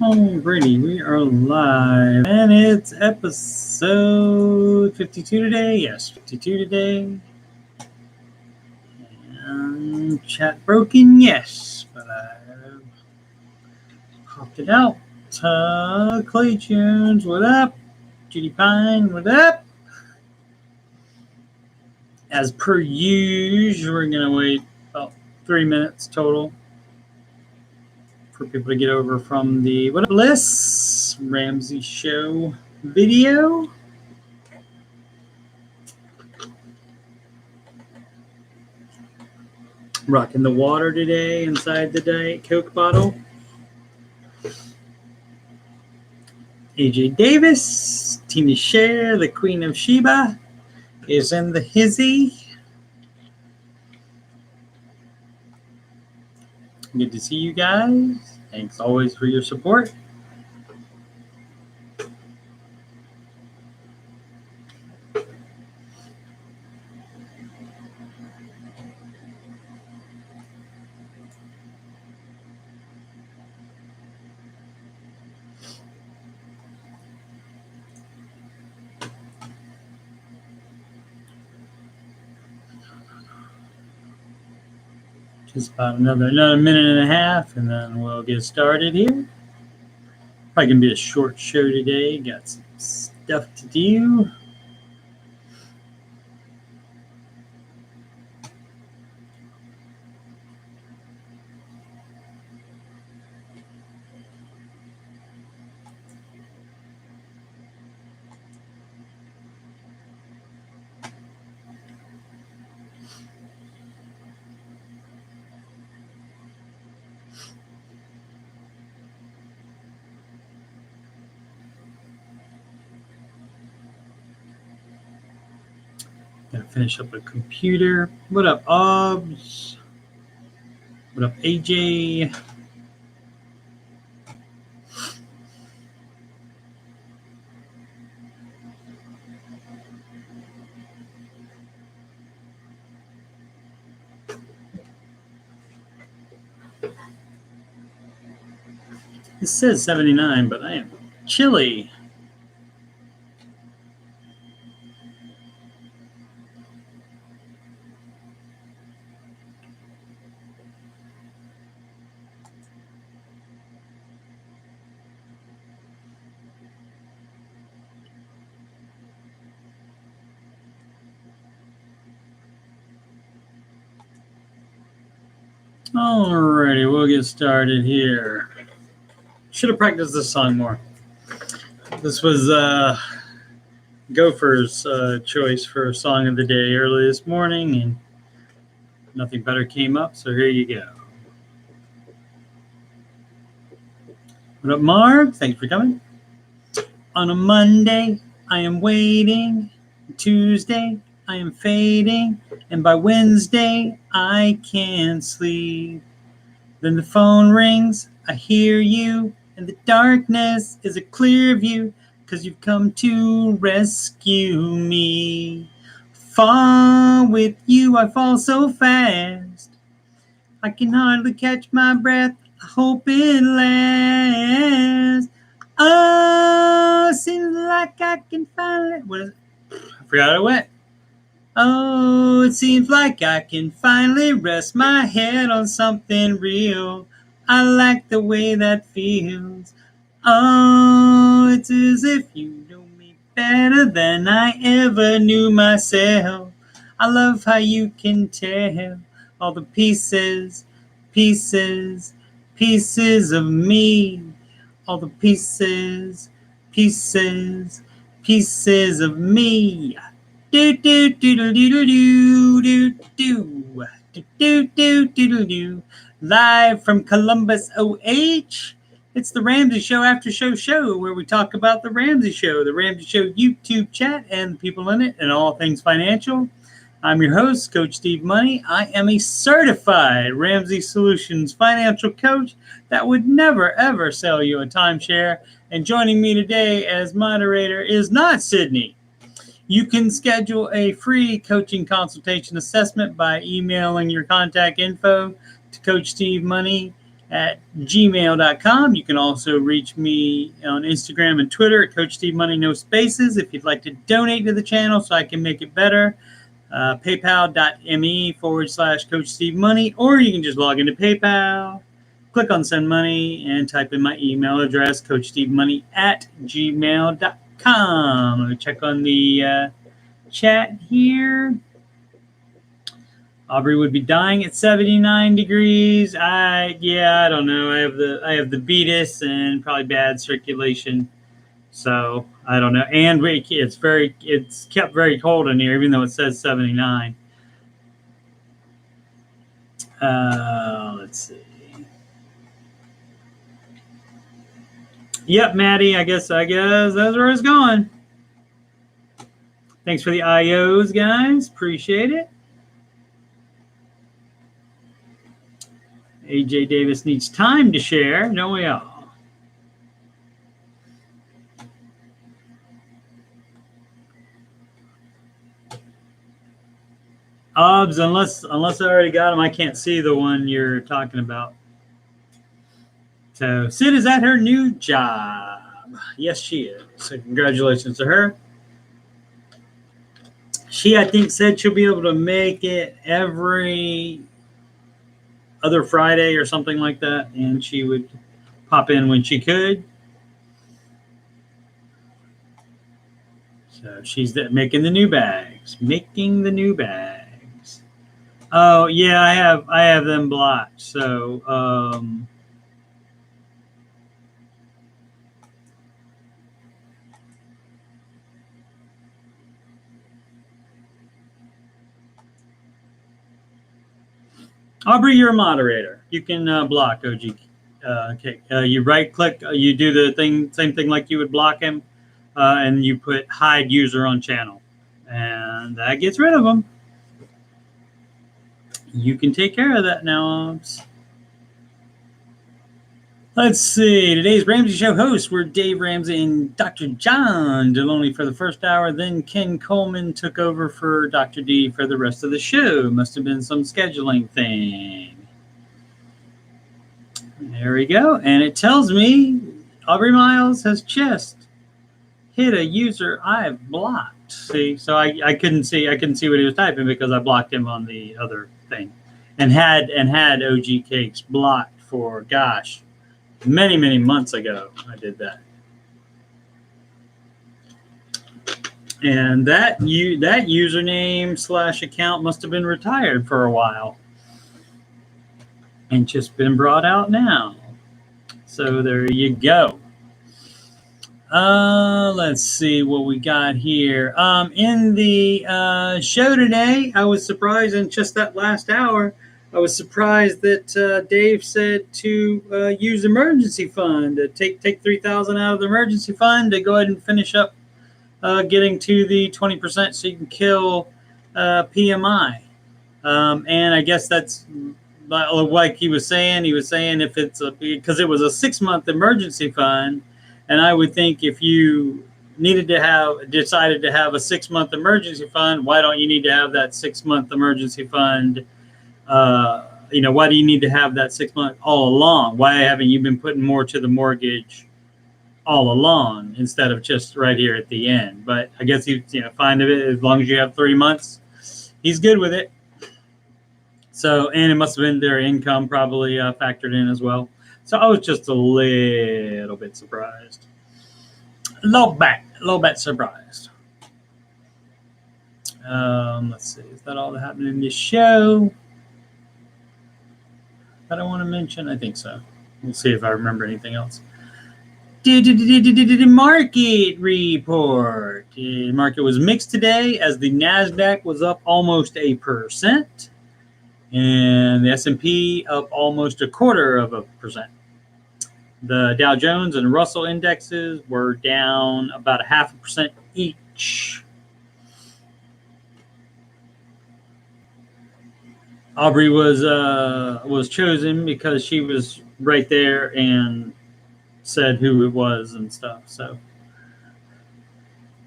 Alrighty, we are live, and it's episode 52 today. Yes, 52 today. And chat broken, yes, but I popped it out. Clay Tunes, what up? Judy Pine, what up? As per usual, we're gonna wait about 3 minutes total for people to get over from the What Up Bliss Ramsey Show video. Rocking the water today inside the Diet Coke bottle. AJ Davis, Tina Cher, the Queen of Sheba, is in the hizzy. Good to see you guys. Thanks always for your support. Just about another minute and a half, and then we'll get started here. Probably gonna be a short show today. Got some stuff to do. Gotta finish up a computer. What up, Obs? What up, AJ? It says 79, but I am chilly. Alrighty, we'll get started here. Should have practiced this song more. This was Gopher's choice for song of the day early this morning, and nothing better came up, so here you go. What up, Mark? Thanks for coming. On a Monday, I am waiting. Tuesday, I am fading. And by Wednesday, I can't sleep. Then the phone rings, I hear you, and the darkness is a clear view, 'cause you've come to rescue me. Fall with you, I fall so fast. I can hardly catch my breath, I hope it lasts. Oh, seems like I can finally... What is it? I forgot how it went. Oh, it seems like I can finally rest my head on something real. I like the way that feels. Oh, it's as if you know me better than I ever knew myself. I love how you can tell all the pieces of me. All the pieces of me. Do do do do do do do do do do do do. Live from Columbus, OH. It's the Ramsey Show Aftershow show, where we talk about the Ramsey Show, the Ramsey Show YouTube chat, and the people in it, and all things financial. I'm your host, Coach Steve Money. I am a certified Ramsey Solutions financial coach that would never, ever sell you a timeshare. And joining me today as moderator is not Sydney. You can schedule a free coaching consultation assessment by emailing your contact info to Coach Steve Money coachstevmoney@gmail.com. You can also reach me on Instagram and Twitter at Coach Steve Money, no spaces. If you'd like to donate to the channel so I can make it better, paypal.me/Coach Steve Money, or you can just log into PayPal, click on Send Money, and type in my email address, coachstevmoney@gmail.com. Let me check on the chat here. Aubrey would be dying at 79 degrees. I don't know. I have the beatus and probably bad circulation. So I don't know. And it's kept very cold in here, even though it says 79. Let's see. Yep, Maddie, I guess that's where it's going. Thanks for the IOs, guys. Appreciate it. AJ Davis needs time to share, don't we all? Obs, unless I already got them, I can't see the one you're talking about. So Sid is at her new job. Yes, she is. So congratulations to her. She, I think, said she'll be able to make it every other Friday or something like that, and she would pop in when she could. So she's making the new bags. Oh yeah, I have them blocked. So Aubrey, you're a moderator. You can block OG. Okay, you right click. You do the same thing like you would block him, and you put hide user on channel, and that gets rid of them. You can take care of that now. Let's see. Today's Ramsey Show hosts were Dave Ramsey and Dr. John Deloney for the first hour. Then Ken Coleman took over for Dr. D for the rest of the show. Must have been some scheduling thing. There we go. And it tells me Aubrey Miles has just hit a user I've blocked. See, so I couldn't see what he was typing because I blocked him on the other thing, and had OG Cakes blocked for gosh, many months ago. I did that, and that username / account must have been retired for a while and just been brought out now. So there you go. Let's see what we got here. In the show today, I was surprised in just that last hour. I was surprised that Dave said to use emergency fund, to take $3,000 out of the emergency fund to go ahead and finish up getting to the 20% so you can kill PMI. And I guess that's like he was saying. He was saying if it's because it was a 6-month emergency fund. And I would think if you decided to have a 6-month emergency fund, why don't you need to have that 6-month emergency fund? Why do you need to have that 6 months all along? Why haven't you been putting more to the mortgage all along instead of just right here at the end? But I guess he's fine with it as long as you have 3 months. He's good with it. So, and it must have been their income probably factored in as well. So I was just a little bit surprised. A little bit surprised. Let's see. Is that all that happened in this show that I want to mention? I think so. We'll see if I remember anything else. Market report. The market was mixed today as the NASDAQ was up almost 1%. And the S&P up almost 0.25%. The Dow Jones and Russell indexes were down about 0.5% each. Aubrey was chosen because she was right there and said who it was and stuff. So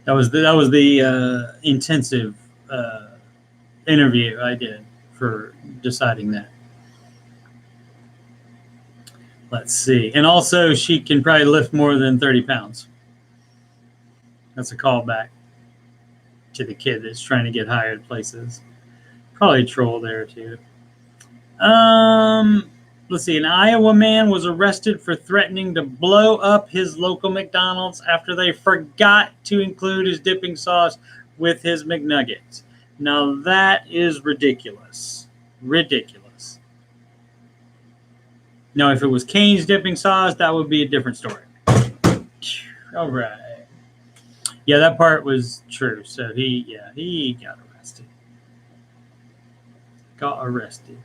that was the intensive interview I did for deciding that. Let's see. And also, she can probably lift more than 30 pounds. That's a callback to the kid that's trying to get hired places. Probably a troll there, too. Let's see. An Iowa man was arrested for threatening to blow up his local McDonald's after they forgot to include his dipping sauce with his McNuggets. Now, that is ridiculous. Ridiculous. Now, if it was Cane's dipping sauce, that would be a different story. All right. Yeah, that part was true. So he got arrested. Got arrested.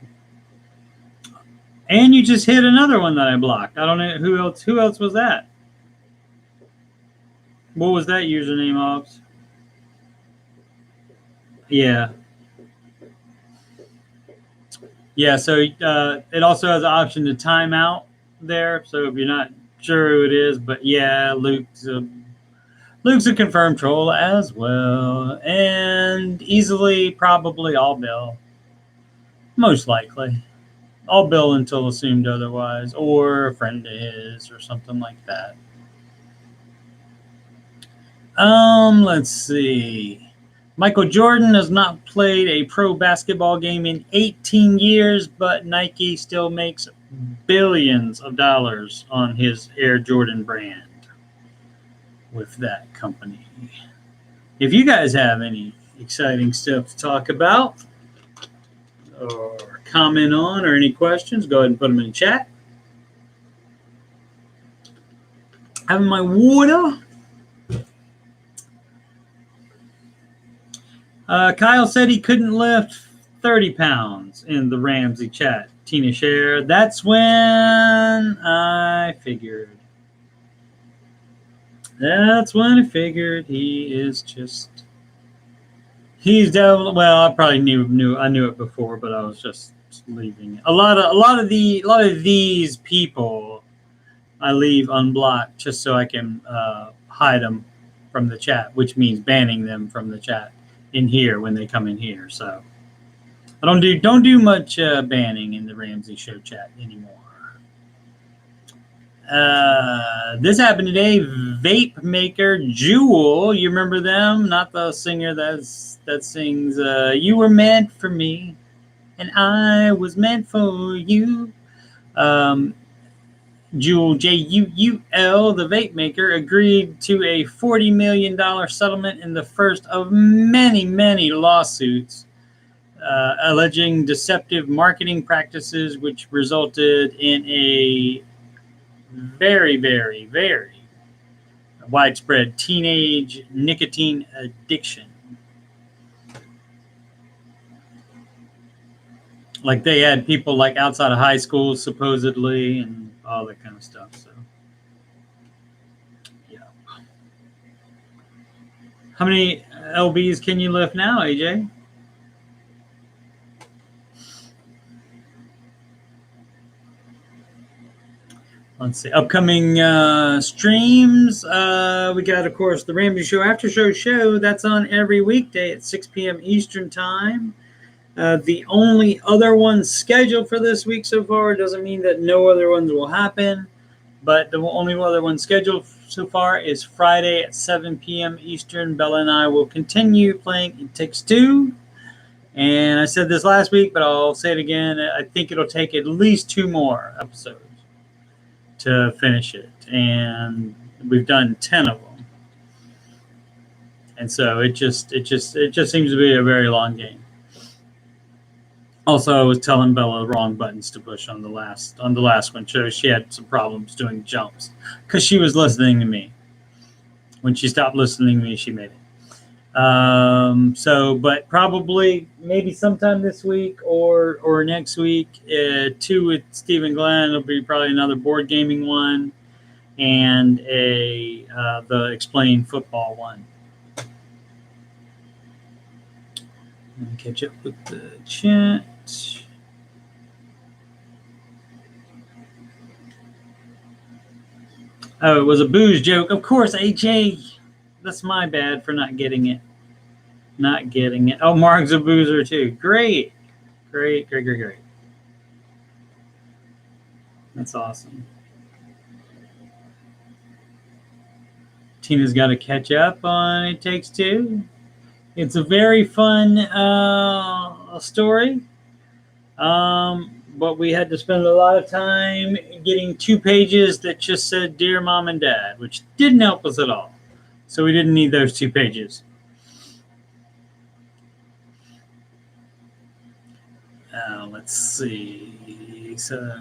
And you just hit another one that I blocked. I don't know who else. Who else was that? What was that username, Ops? Yeah. Yeah, so it also has an option to time out there. So if you're not sure who it is, but yeah, Luke's a confirmed troll as well. And easily, probably all Bill. Most likely. All Bill until assumed otherwise. Or a friend of his or something like that. Let's see. Michael Jordan has not played a pro basketball game in 18 years, but Nike still makes billions of dollars on his Air Jordan brand with that company. If you guys have any exciting stuff to talk about or comment on or any questions, go ahead and put them in the chat. Having my water. Kyle said he couldn't lift 30 pounds in the Ramsey Chat. Tina shared. That's when I figured. That's when I figured he's definitely, well, I probably knew it before, but I was just leaving it. A lot of these people I leave unblocked just so I can hide them from the chat, which means banning them from the chat in here when they come in here. So I don't do much banning in the Ramsey Show chat anymore. This happened today. Vape maker Jewel, you remember them? Not the singer that sings "You Were Meant for Me, and I Was Meant for You." Jewel, Juul, the vape maker, agreed to a $40 million settlement in the first of many, many lawsuits alleging deceptive marketing practices, which resulted in a very, very, very widespread teenage nicotine addiction. Like they had people like outside of high school supposedly and all that kind of stuff. So yeah. How many LBs can you lift now, AJ? Let's see. Upcoming streams. We got, of course, the Ramsey Show Aftershow show. That's on every weekday at 6 p.m. Eastern Time. The only other one scheduled for this week so far, doesn't mean that no other ones will happen, but the only other one scheduled so far is Friday at 7 p.m. Eastern. Bella and I will continue playing It Takes Two. And I said this last week, but I'll say it again. I think it'll take at least 2 more episodes to finish it. And we've done 10 of them. And so it just seems to be a very long game. Also, I was telling Bella the wrong buttons to push on the last one. So she had some problems doing jumps because she was listening to me. When she stopped listening to me, she made it. But probably maybe sometime this week or next week, 2 with Stephen Glenn. It'll be probably another board gaming one and the Explain Football one. Let me catch up with the chat. Oh, it was a booze joke. Of course, AJ. That's my bad for not getting it. Oh, Mark's a boozer too. Great. That's awesome. Tina's got to catch up on It Takes Two. It's a very fun story. But we had to spend a lot of time getting 2 pages that just said Dear Mom and Dad, which didn't help us at all. So we didn't need those 2 pages. Let's see. So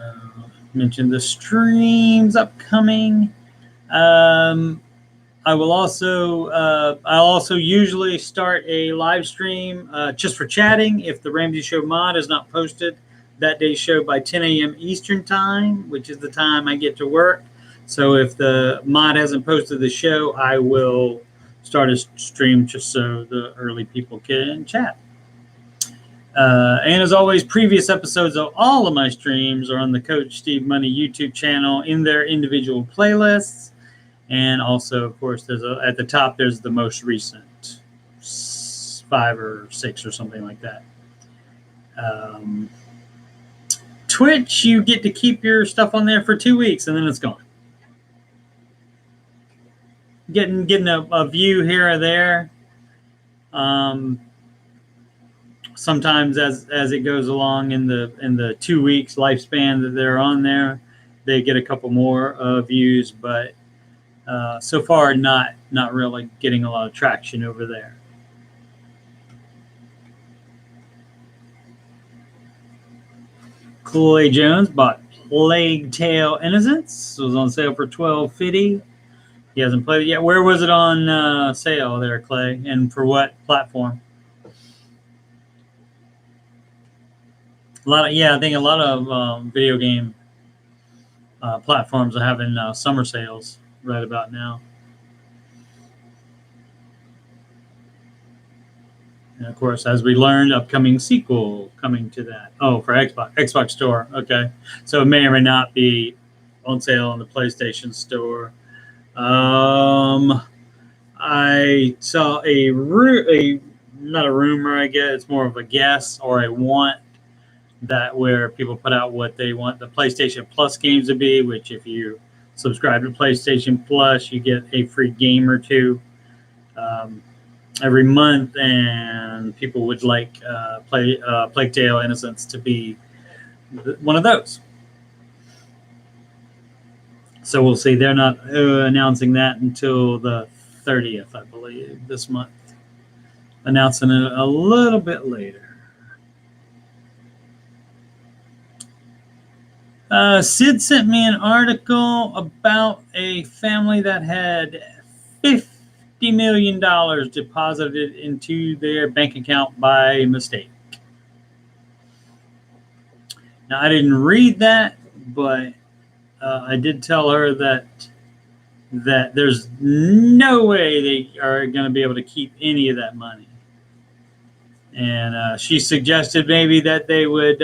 mentioned the streams upcoming. I'll also usually start a live stream just for chatting if the Ramsey Show mod is not posted that day's show by 10 a.m. Eastern time, which is the time I get to work. So if the mod hasn't posted the show, I will start a stream just so the early people can chat. And as always, previous episodes of all of my streams are on the Coach Steve Money YouTube channel in their individual playlists. And also, of course, at the top, there's the most recent 5 or 6 or something like that. Twitch, you get to keep your stuff on there for 2 weeks, and then it's gone. Getting a view here or there. Sometimes as it goes along in the 2 weeks lifespan that they're on there, they get a couple more views, but so far not really getting a lot of traction over there. Clay Jones bought Blaketail Innocence. It was on sale for $12.50. He hasn't played it yet. Where was it on sale there, Clay? And for what platform? I think a lot of video game platforms are having summer sales right about now. And of course, as we learned, upcoming sequel coming to that. Oh, for Xbox Store. Okay, so it may or may not be on sale on the PlayStation Store. I saw not a rumor, I guess it's more of a guess or a want, that where people put out what they want the PlayStation Plus games to be, which if you subscribe to PlayStation Plus, you get a free game or two every month, and people would like Blaketail Innocence to be one of those. So we'll see. They're not announcing that until the 30th, I believe, this month. Announcing it a little bit later. Sid sent me an article about a family that had $50 million deposited into their bank account by mistake. Now, I didn't read that, but I did tell her that there's no way they are going to be able to keep any of that money. And she suggested maybe that they would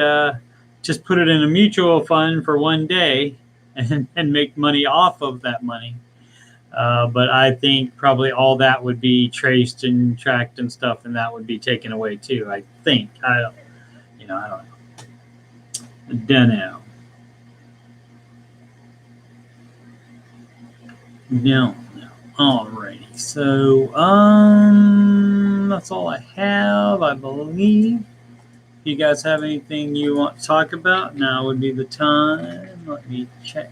just put it in a mutual fund for one day and make money off of that money. But I think probably all that would be traced and tracked and stuff, and that would be taken away too. I think. I don't know. Don't know. No. Alrighty. So that's all I have, I believe. If you guys have anything you want to talk about, now would be the time. Let me check.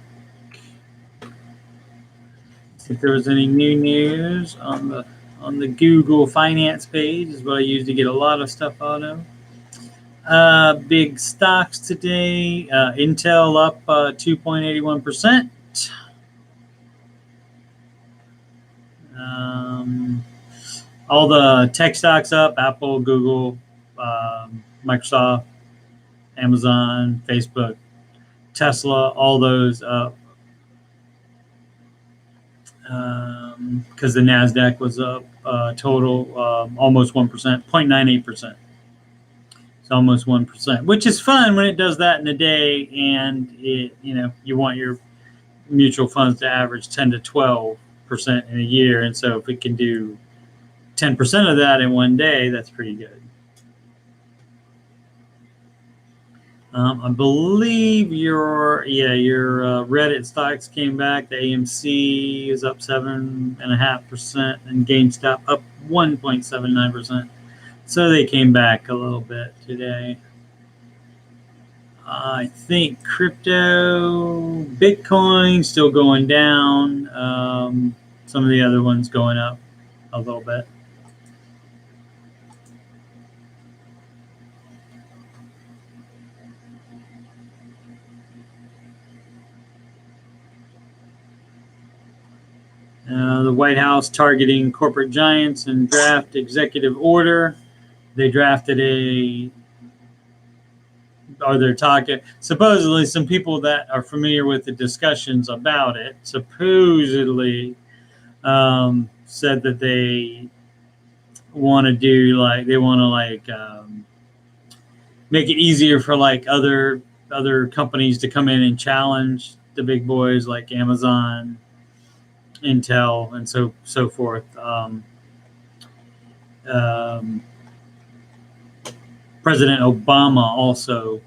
See if there was any new news on the Google Finance page. Is what I use to get a lot of stuff out of. Big stocks today. Intel up 2.81%. All the tech stocks up: Apple, Google, Microsoft, Amazon, Facebook, Tesla, all those up. Because the NASDAQ was up total almost 1%, 0.98%. It's almost 1%, which is fun when it does that in a day, and you want your mutual funds to average 10 to 12% in a year, and so if it can do 10% of that in one day, that's pretty good. I believe your Reddit stocks came back. The AMC is up 7.5%, and GameStop up 1.79%. So they came back a little bit today. I think crypto, Bitcoin still going down. Some of the other ones going up a little bit. The White House targeting corporate giants and draft executive order. They drafted they're talking, supposedly some people that are familiar with the discussions about it, supposedly said that they want to make it easier for other companies to come in and challenge the big boys like Amazon, Intel, and so forth. President Obama also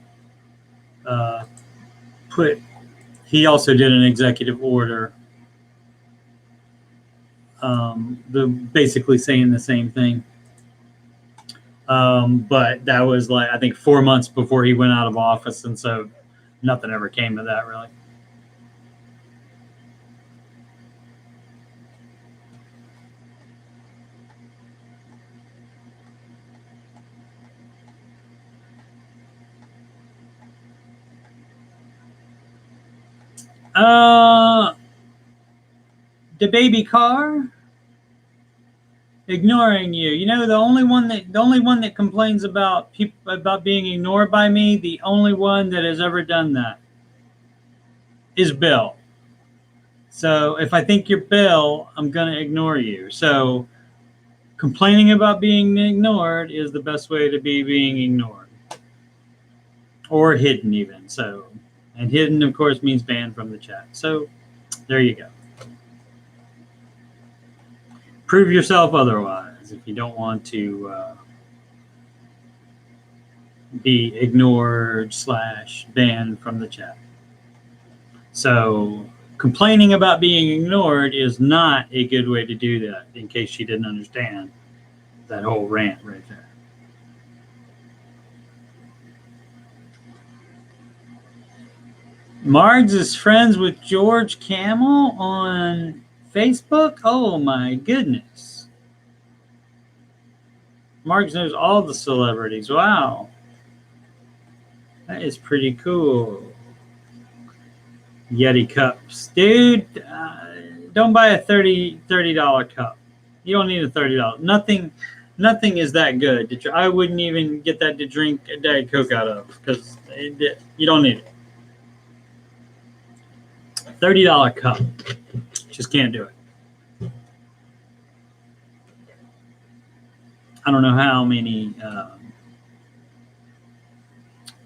he also did an executive order basically saying the same thing. But that was I think 4 months before he went out of office, and so nothing ever came of that really. The baby car ignoring you. You know, the only one that complains about being ignored by me, the only one that has ever done that is Bill. So if I think you're Bill, I'm going to ignore you. So complaining about being ignored is the best way to be being ignored. Or hidden even. So, and hidden, of course, means banned from the chat. So there you go. Prove yourself otherwise if you don't want to be ignored / banned from the chat. So complaining about being ignored is not a good way to do that, in case you didn't understand that whole rant right there. Margs is friends with George Camel on Facebook? Oh my goodness. Margs knows all the celebrities. Wow. That is pretty cool. Yeti Cups. Dude, don't buy a $30 cup. You don't need a $30. Nothing is that good. I wouldn't even get that to drink a Diet Coke out of, because you don't need it. $30 cup. Just can't do it. I don't know how many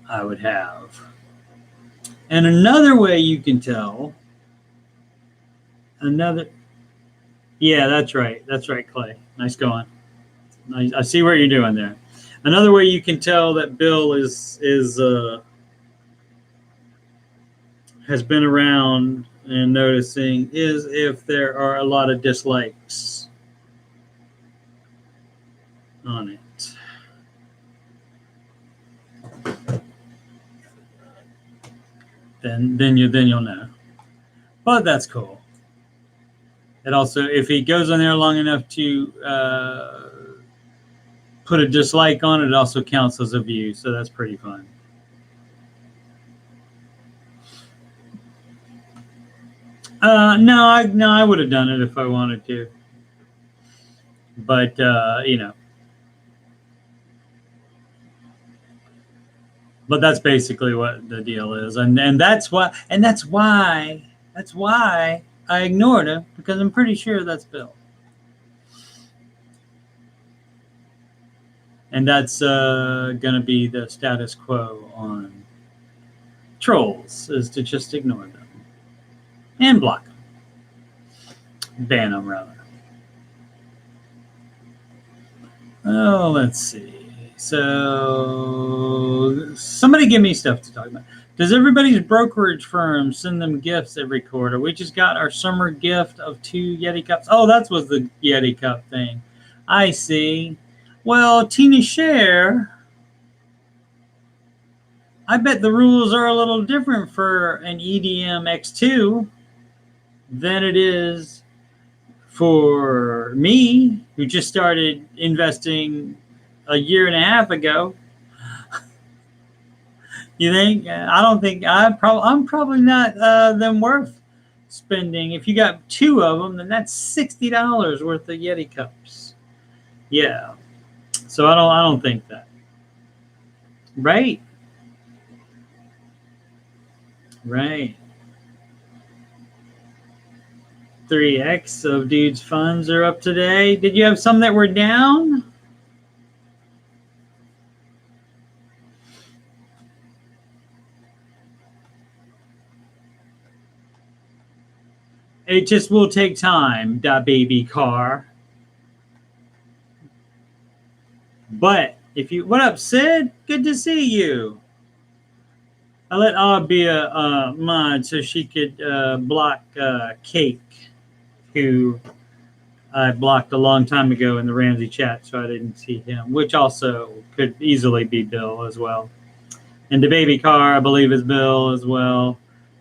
I would have. And another way you can tell, yeah, that's right, Clay. Nice going. I see what you're doing there. Another way you can tell that Bill has been around and noticing is if there are a lot of dislikes on it. Then you'll know. But that's cool. It also, if he goes on there long enough to put a dislike on it, it also counts as a view. So that's pretty fun. No, I would have done it if I wanted to. But But that's basically what the deal is, and that's why I ignored him, because I'm pretty sure that's Bill, and that's gonna be the status quo on trolls, is to just ignore them and block them, ban them rather. Oh, let's see. So somebody give me stuff to talk about. Does everybody's brokerage firm send them gifts every quarter? We just got our summer gift of 2 Yeti Cups. Oh, that was the Yeti Cup thing. I see. Well, Tina Share, I bet the rules are a little different for an EDM X2 than it is for me, who just started investing a year and a half ago. You think? I don't think I'm probably not them worth spending. If you got 2 of them, then that's $60 worth of Yeti Cups. Yeah. So I don't think that. Right. Right. 3x of dude's funds are up today. Did you have some that were down? It just will take time, baby car. But if you, what up, Sid? Good to see you. I let Odd be a mod so she could block Cake, who I blocked a long time ago in the Ramsey Chat, so I didn't see him, which also could easily be Bill as well. And the baby car, I believe, is Bill as well.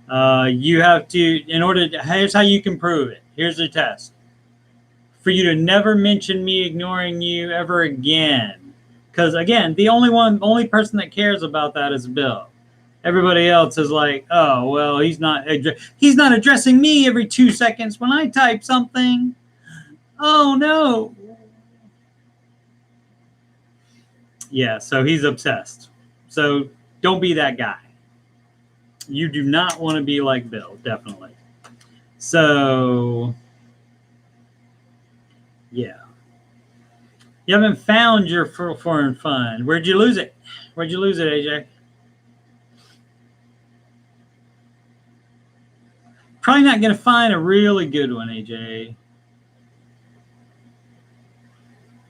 You have to, in order to, here's how you can prove it. Here's the test. For you to never mention me ignoring you ever again. Because, again, the only person that cares about that is Bill. Everybody else is like, oh, well, he's not addressing me every 2 seconds when I type something. Oh, no. Yeah, so he's obsessed. So don't be that guy. You do not want to be like Bill, definitely. So, yeah. You haven't found your foreign fund. Where'd you lose it? Where'd you lose it, AJ? Probably not going to find a really good one, AJ.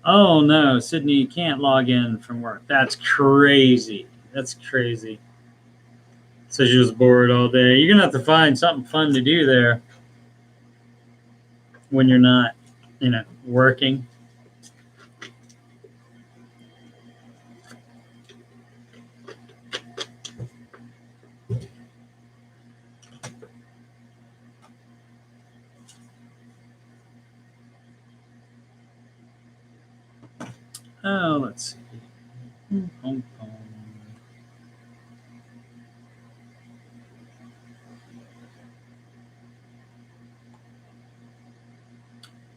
Oh, no, Sydney, you can't log in from work. That's crazy. That's crazy. So she was bored all day. You're going to have to find something fun to do there when you're not, working. Oh, let's see.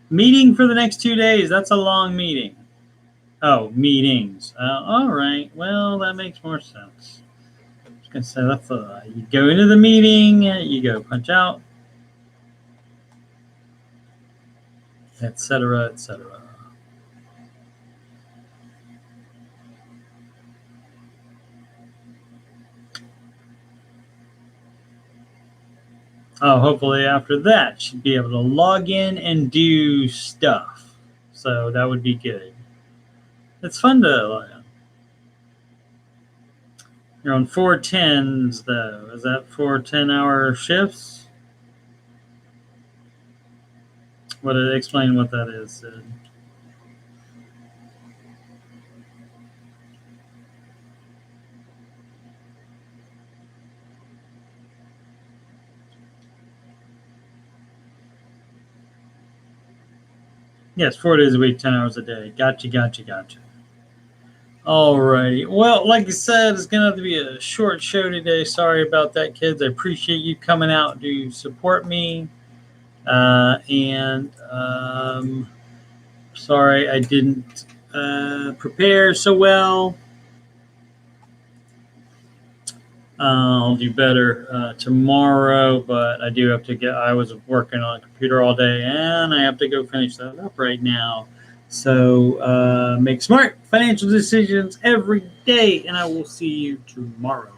Meeting for the next 2 days. That's a long meeting. Oh, meetings. All right. Well, that makes more sense. I was going to say, that's you go into the meeting, you go punch out, etc., etc. Oh, hopefully after that, should be able to log in and do stuff. So that would be good. It's fun to log in. You're on 4 10s, though. Is that 4 10-hour shifts? Explain what that is, Sid. Yes, 4 days a week, 10 hours a day. Gotcha. All righty. Well, like I said, it's going to have to be a short show today. Sorry about that, kids. I appreciate you coming out to support me. Sorry I didn't prepare so well. I'll do better tomorrow, but I do have to I was working on a computer all day, and I have to go finish that up right now. So make smart financial decisions every day, and I will see you tomorrow.